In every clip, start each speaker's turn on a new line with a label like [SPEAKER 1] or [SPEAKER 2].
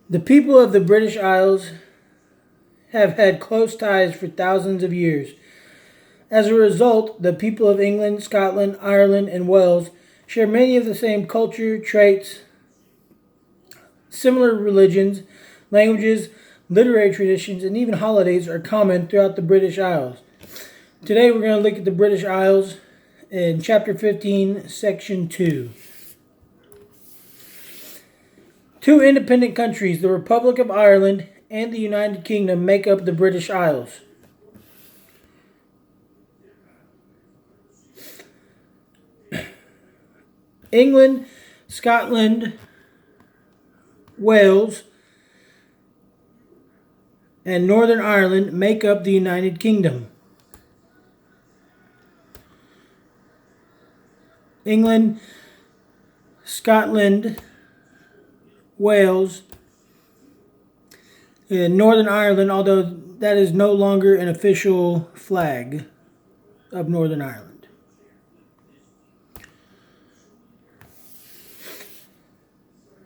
[SPEAKER 1] The people of the British Isles have had close ties for thousands of years. As a result, the people of England, Scotland, Ireland, and Wales share many of the same culture, traits, similar religions, languages, literary traditions, and even holidays are common throughout the British Isles. Today we're going to look at the British Isles in Chapter 15, Section 2. Two independent countries, the Republic of Ireland and the United Kingdom, make up the British Isles. England, Scotland, Wales, and Northern Ireland make up the United Kingdom. England, Scotland, Wales, and Northern Ireland, although that is no longer an official flag of Northern Ireland.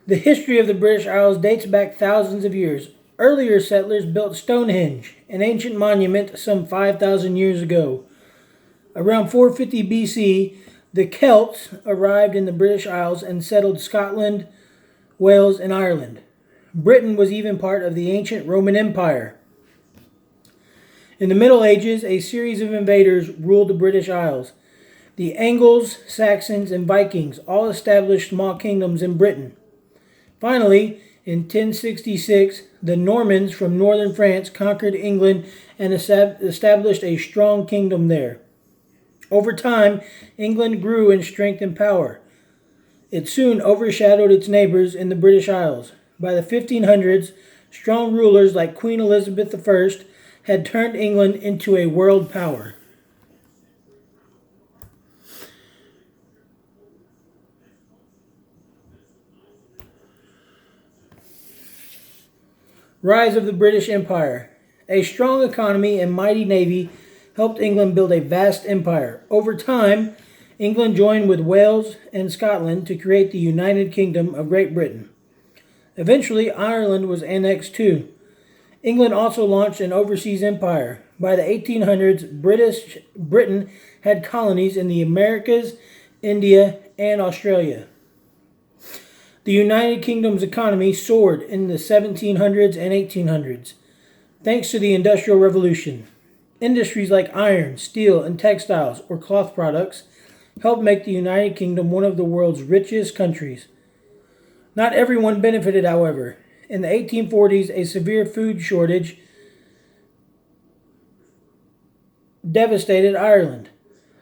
[SPEAKER 1] The history of the British Isles dates back thousands of years. Earlier settlers built Stonehenge, an ancient monument some 5,000 years ago. Around 450 BC, the Celts arrived in the British Isles and settled Scotland, Wales, and Ireland. Britain was even part of the ancient Roman Empire. In the Middle Ages, a series of invaders ruled the British Isles. The Angles, Saxons, and Vikings all established small kingdoms in Britain. Finally, in 1066, the Normans from northern France conquered England and established a strong kingdom there. Over time, England grew in strength and power. It soon overshadowed its neighbors in the British Isles. By the 1500s, strong rulers like Queen Elizabeth I had turned England into a world power. Rise of the British Empire. A strong economy and mighty navy helped England build a vast empire. Over time, England joined with Wales and Scotland to create the United Kingdom of Great Britain. Eventually, Ireland was annexed too. England also launched an overseas empire. By the 1800s, Britain had colonies in the Americas, India, and Australia. The United Kingdom's economy soared in the 1700s and 1800s, thanks to the Industrial Revolution. Industries like iron, steel, and textiles, or cloth products, helped make the United Kingdom one of the world's richest countries. Not everyone benefited, however. In the 1840s, a severe food shortage devastated Ireland.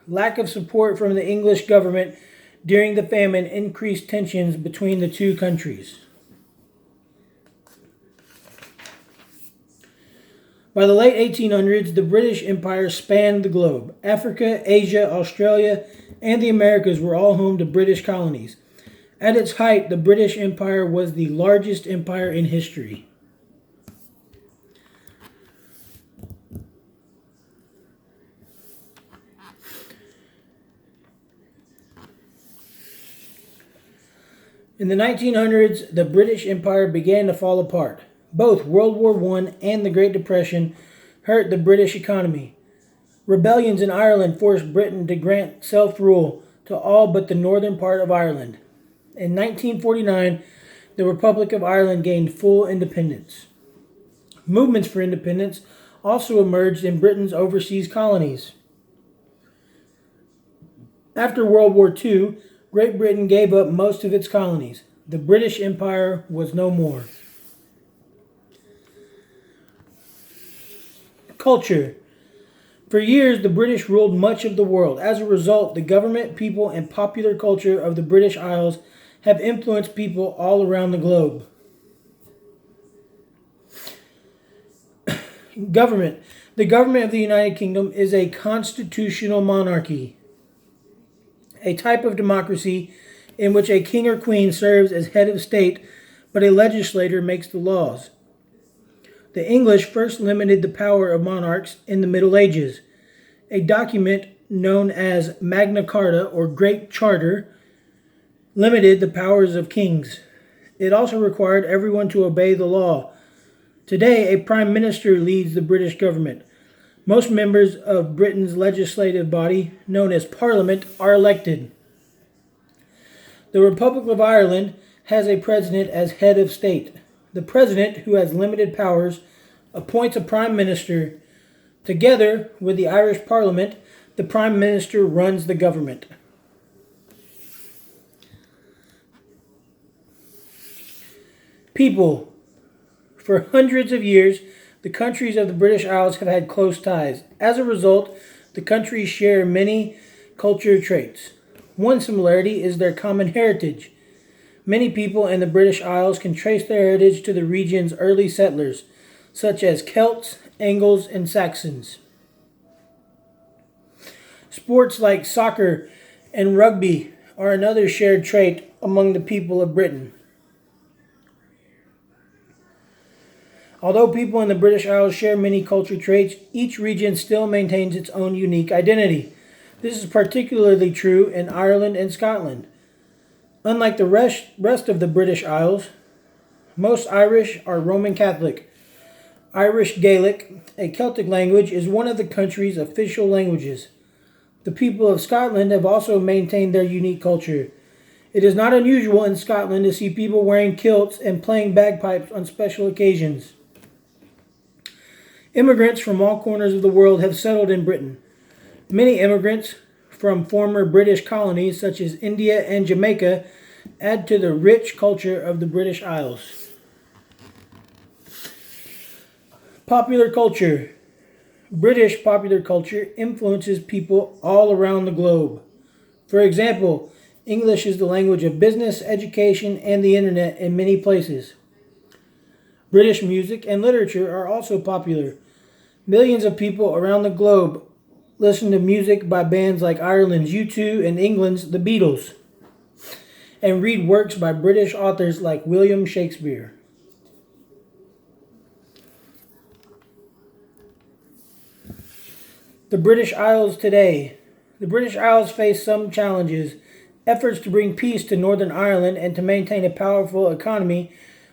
[SPEAKER 1] Lack of support from the English government during the famine increased tensions between the two countries. By the late 1800s, the British Empire spanned the globe. Africa, Asia, Australia, and the Americas were all home to British colonies. At its height, the British Empire was the largest empire in history. In the 1900s, the British Empire began to fall apart. Both World War I and the Great Depression hurt the British economy. Rebellions in Ireland forced Britain to grant self-rule to all but the northern part of Ireland. In 1949, the Republic of Ireland gained full independence. Movements for independence also emerged in Britain's overseas colonies. After World War II, Great Britain gave up most of its colonies. The British Empire was no more. Culture. For years, the British ruled much of the world. As a result, the government, people, and popular culture of the British Isles have influenced people all around the globe. Government. The government of the United Kingdom is a constitutional monarchy, a type of democracy in which a king or queen serves as head of state, but a legislator makes the laws. The English first limited the power of monarchs in the Middle Ages. A document known as Magna Carta, or Great Charter, limited the powers of kings. It also required everyone to obey the law. Today, a Prime Minister leads the British government. Most members of Britain's legislative body, known as Parliament, are elected. The Republic of Ireland has a president as head of state. The president, who has limited powers, appoints a Prime Minister. Together with the Irish Parliament, the Prime Minister runs the government. People. For hundreds of years, the countries of the British Isles have had close ties. As a result, the countries share many culture traits. One similarity is their common heritage. Many people in the British Isles can trace their heritage to the region's early settlers, such as Celts, Angles, and Saxons. Sports like soccer and rugby are another shared trait among the people of Britain. Although people in the British Isles share many culture traits, each region still maintains its own unique identity. This is particularly true in Ireland and Scotland. Unlike the rest of the British Isles, most Irish are Roman Catholic. Irish Gaelic, a Celtic language, is one of the country's official languages. The people of Scotland have also maintained their unique culture. It is not unusual in Scotland to see people wearing kilts and playing bagpipes on special occasions. Immigrants from all corners of the world have settled in Britain. Many immigrants from former British colonies such as India and Jamaica add to the rich culture of the British Isles. Popular culture. British popular culture influences people all around the globe. For example, English is the language of business, education, and the internet in many places. British music and literature are also popular. Millions of people around the globe listen to music by bands like Ireland's U2 and England's The Beatles, and read works by British authors like William Shakespeare. The British Isles today. The British Isles face some challenges. Efforts to bring peace to Northern Ireland and to maintain a powerful economy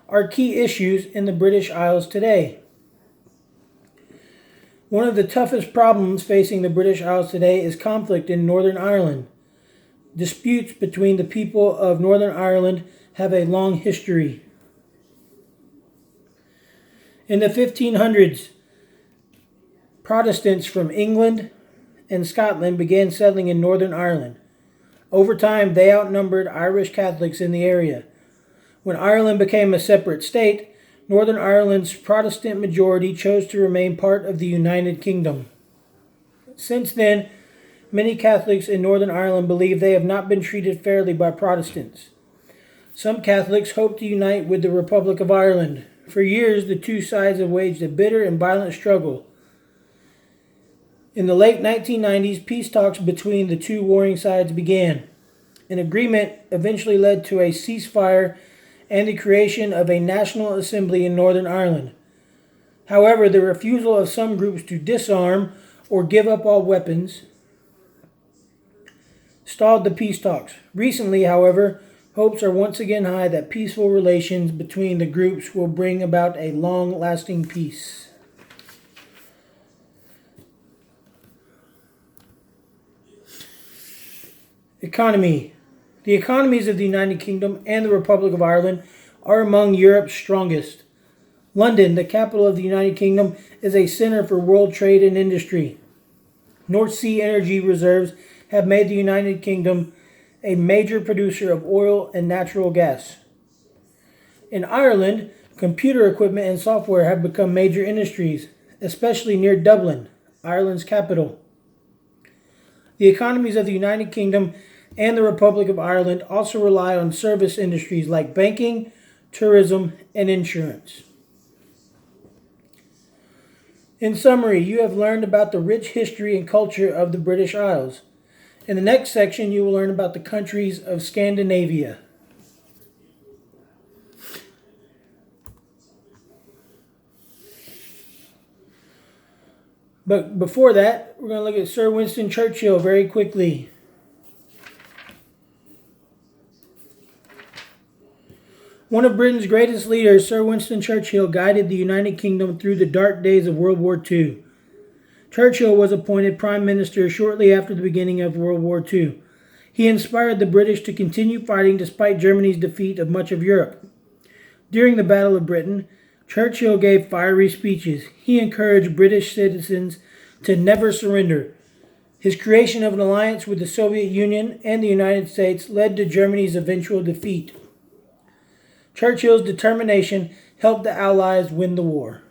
[SPEAKER 1] are key issues in the British Isles today. One of the toughest problems facing the British Isles today is conflict in Northern Ireland. Disputes between the people of Northern Ireland have a long history. In the 1500s, Protestants from England and Scotland began settling in Northern Ireland. Over time, they outnumbered Irish Catholics in the area. When Ireland became a separate state, Northern Ireland's Protestant majority chose to remain part of the United Kingdom. Since then, many Catholics in Northern Ireland believe they have not been treated fairly by Protestants. Some Catholics hope to unite with the Republic of Ireland. For years, the two sides have waged a bitter and violent struggle. In the late 1990s, peace talks between the two warring sides began. An agreement eventually led to a ceasefire and the creation of a national assembly in Northern Ireland. However, the refusal of some groups to disarm or give up all weapons stalled the peace talks. Recently, however, hopes are once again high that peaceful relations between the groups will bring about a long-lasting peace. Economy. The economies of the United Kingdom and the Republic of Ireland are among Europe's strongest. London, the capital of the United Kingdom, is a center for world trade and industry. North Sea energy reserves have made the United Kingdom a major producer of oil and natural gas. In Ireland, computer equipment and software have become major industries, especially near Dublin, Ireland's capital. The economies of the United Kingdom and the Republic of Ireland also rely on service industries like banking, tourism, and insurance. In summary, you have learned about the rich history and culture of the British Isles. In the next section, you will learn about the countries of Scandinavia. But before that, we're going to look at Sir Winston Churchill very quickly. One of Britain's greatest leaders, Sir Winston Churchill, guided the United Kingdom through the dark days of World War II. Churchill was appointed Prime Minister shortly after the beginning of World War II. He inspired the British to continue fighting despite Germany's defeat of much of Europe. During the Battle of Britain, Churchill gave fiery speeches. He encouraged British citizens to never surrender. His creation of an alliance with the Soviet Union and the United States led to Germany's eventual defeat. Churchill's determination helped the Allies win the war.